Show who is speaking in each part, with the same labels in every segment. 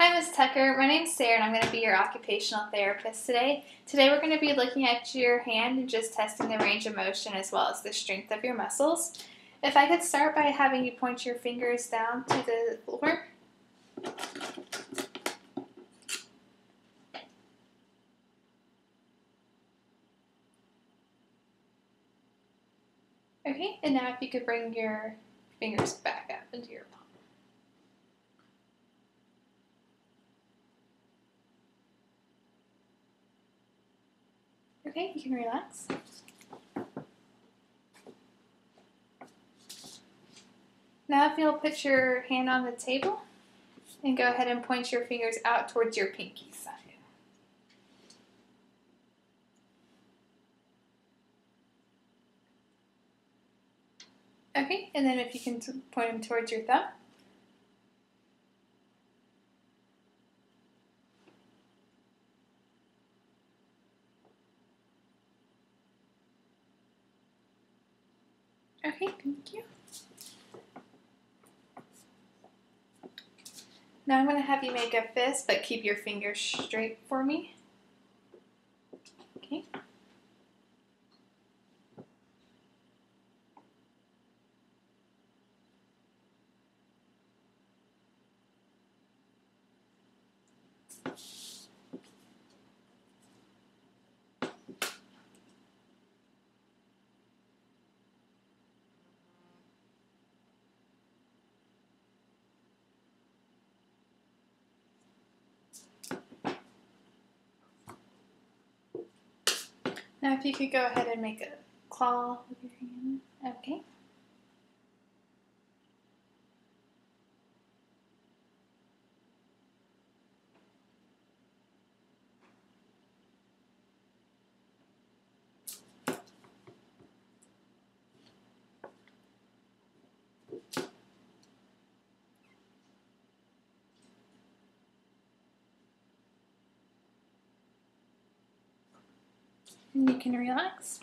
Speaker 1: Hi, Ms. Tucker. My name's Sarah, and I'm going to be your occupational therapist today. Today we're going to be looking at your hand and just testing the range of motion as well as the strength of your muscles. If I could start by having you point your fingers down to the floor. Okay, and now if you could bring your fingers back up into your palm. Okay, you can relax. Now if you'll put your hand on the table and go ahead and point your fingers out towards your pinky side. Okay, and then if you can point them towards your thumb. Okay, thank you. Now I'm going to have you make a fist, but keep your fingers straight for me. Okay. Now if you could go ahead and make a claw with your hand. Okay. And you can relax.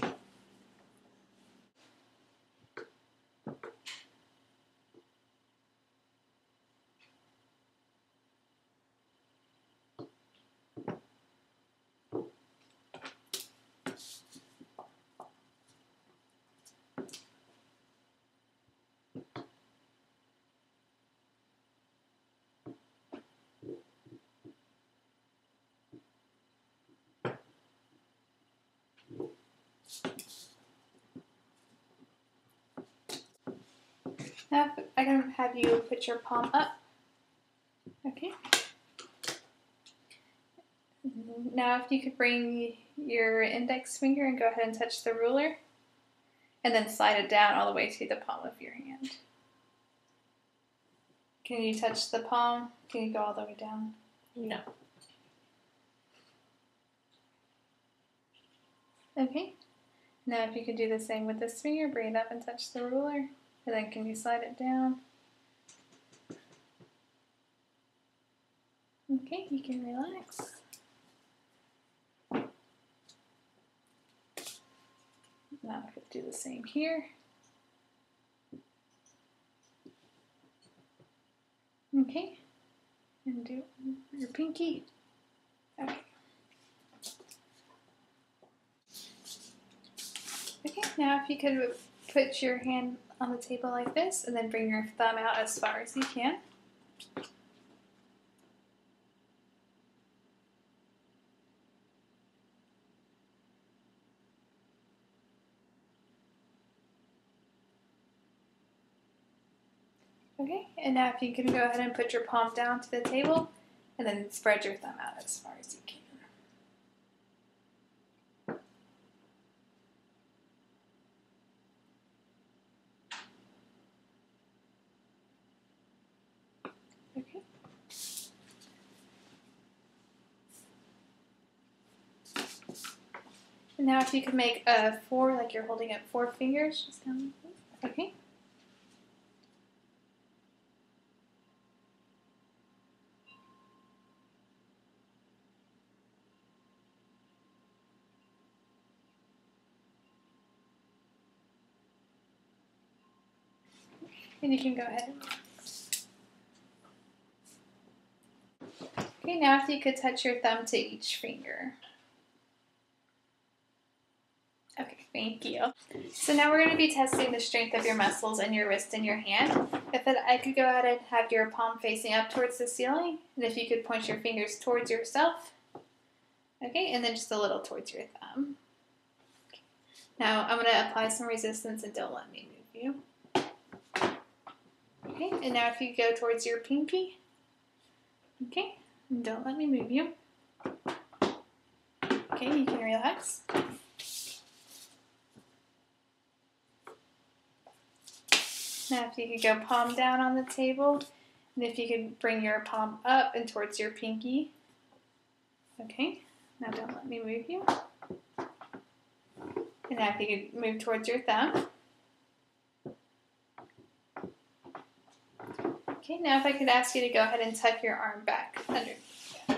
Speaker 1: Now I can have you put your palm up. Okay. Now if you could bring your index finger and go ahead and touch the ruler, and then slide it down all the way to the palm of your hand. Can you touch the palm? Can you go all the way down?
Speaker 2: No.
Speaker 1: Okay. Now if you could do the same with this finger, bring it up and touch the ruler. And then can you slide it down? Okay, you can relax. Now I could do the same here. Okay. And do your pinky. Okay. Okay, now if you could put your hand on the table like this and then bring your thumb out as far as you can. Okay, and now if you can go ahead and put your palm down to the table and then spread your thumb out as far as you can. Okay. And now if you could make a 4, like you're holding up 4 fingers, just down like this. Okay. And you can go ahead and relax. Okay, now if you could touch your thumb to each finger. Okay, thank you. So now we're going to be testing the strength of your muscles in your wrist and your hand. I could go ahead and have your palm facing up towards the ceiling, and if you could point your fingers towards yourself. Okay, and then just a little towards your thumb. Okay. Now I'm going to apply some resistance and don't let me move you. Okay, and now if you go towards your pinky. Okay, and don't let me move you. Okay, you can relax. Now if you could go palm down on the table, and if you could bring your palm up and towards your pinky. Okay, now don't let me move you. And now if you could move towards your thumb. Okay, now if I could ask you to go ahead and tuck your arm back underneath you.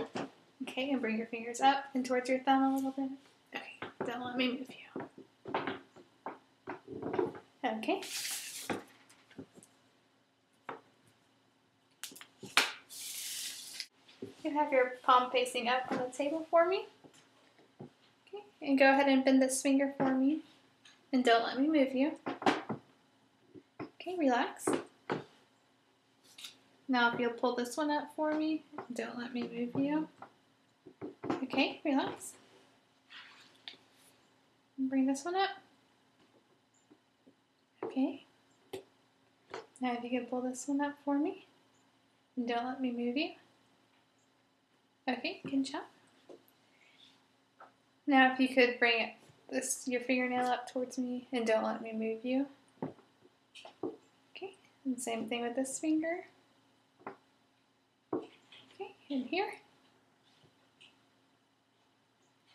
Speaker 1: Okay, and bring your fingers up and towards your thumb a little bit. Okay, don't let me move you. Okay. You have your palm facing up on the table for me. Okay, and go ahead and bend this finger for me. And don't let me move you. Okay, relax. Now if you'll pull this one up for me, don't let me move you. Okay, relax. And bring this one up. Okay. Now if you can pull this one up for me, and don't let me move you. Okay, good job. Now if you could bring your fingernail up towards me and don't let me move you. Okay, and same thing with this finger. Okay, and here.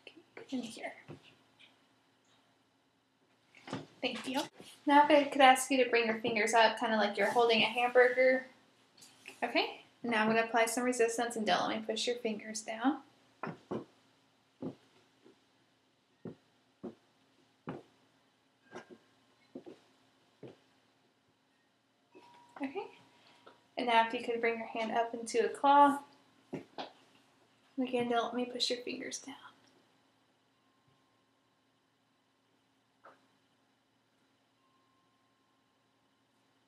Speaker 1: Okay, and here. Thank you. Now if I could ask you to bring your fingers up, kind of like you're holding a hamburger. Okay, now I'm going to apply some resistance and don't let me push your fingers down. Okay, and now if you could bring your hand up into a claw. And again, don't let me push your fingers down.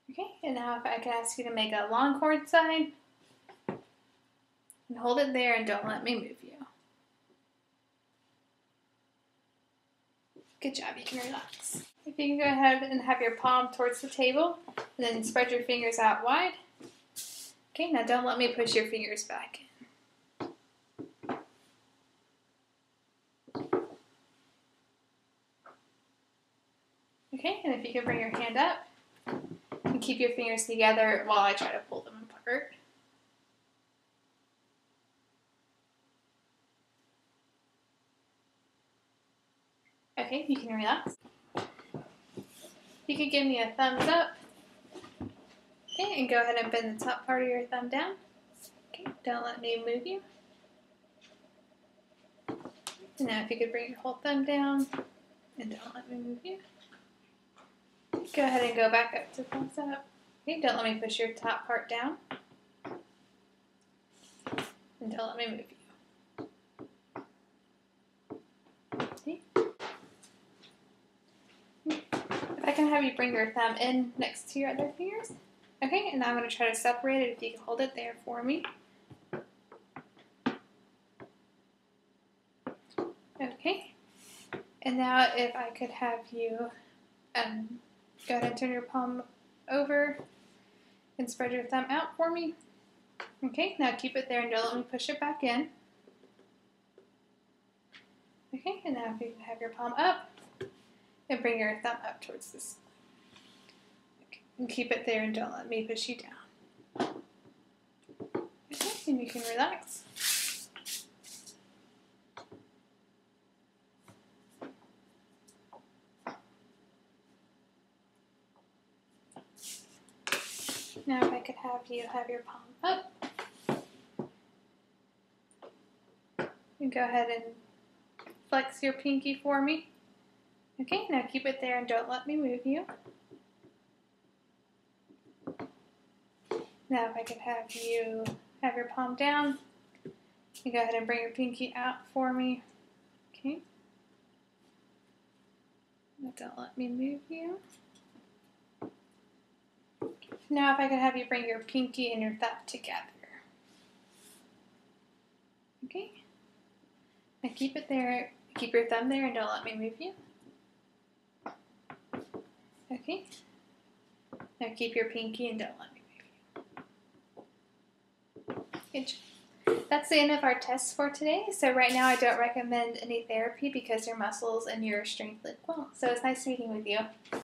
Speaker 1: Okay, and now if I could ask you to make a longhorn sign. And hold it there and don't let me move you. Good job, you can relax. If you can go ahead and have your palm towards the table, and then spread your fingers out wide. Okay, now don't let me push your fingers back in. Okay, and if you can bring your hand up, and keep your fingers together while I try to pull them apart. Okay, you can relax. You can give me a thumbs up. Okay, and go ahead and bend the top part of your thumb down. Okay, don't let me move you. And now if you could bring your whole thumb down, and don't let me move you. Go ahead and go back up to thumbs up. Okay, don't let me push your top part down. And don't let me move you. Okay. If I can have you bring your thumb in next to your other fingers. Okay, and now I'm going to try to separate it if you can hold it there for me. Okay, and now if I could have you go ahead and turn your palm over and spread your thumb out for me. Okay, now keep it there and don't let me push it back in. Okay, and now if you can have your palm up and bring your thumb up towards this. Okay, and keep it there and don't let me push you down. Okay, and you can relax. Now if I could have you have your palm up. And go ahead and flex your pinky for me. Okay, now keep it there and don't let me move you. Now if I could have you have your palm down You go ahead and bring your pinky out for me. Okay. Don't let me move you. Now if I could have you bring your pinky and your thumb together. Okay. Now keep it there. Keep your thumb there and don't let me move you. Okay. Now keep your pinky and don't let me move you. Good job. That's the end of our tests for today. So right now I don't recommend any therapy because your muscles and your strength look well. So it's nice meeting with you.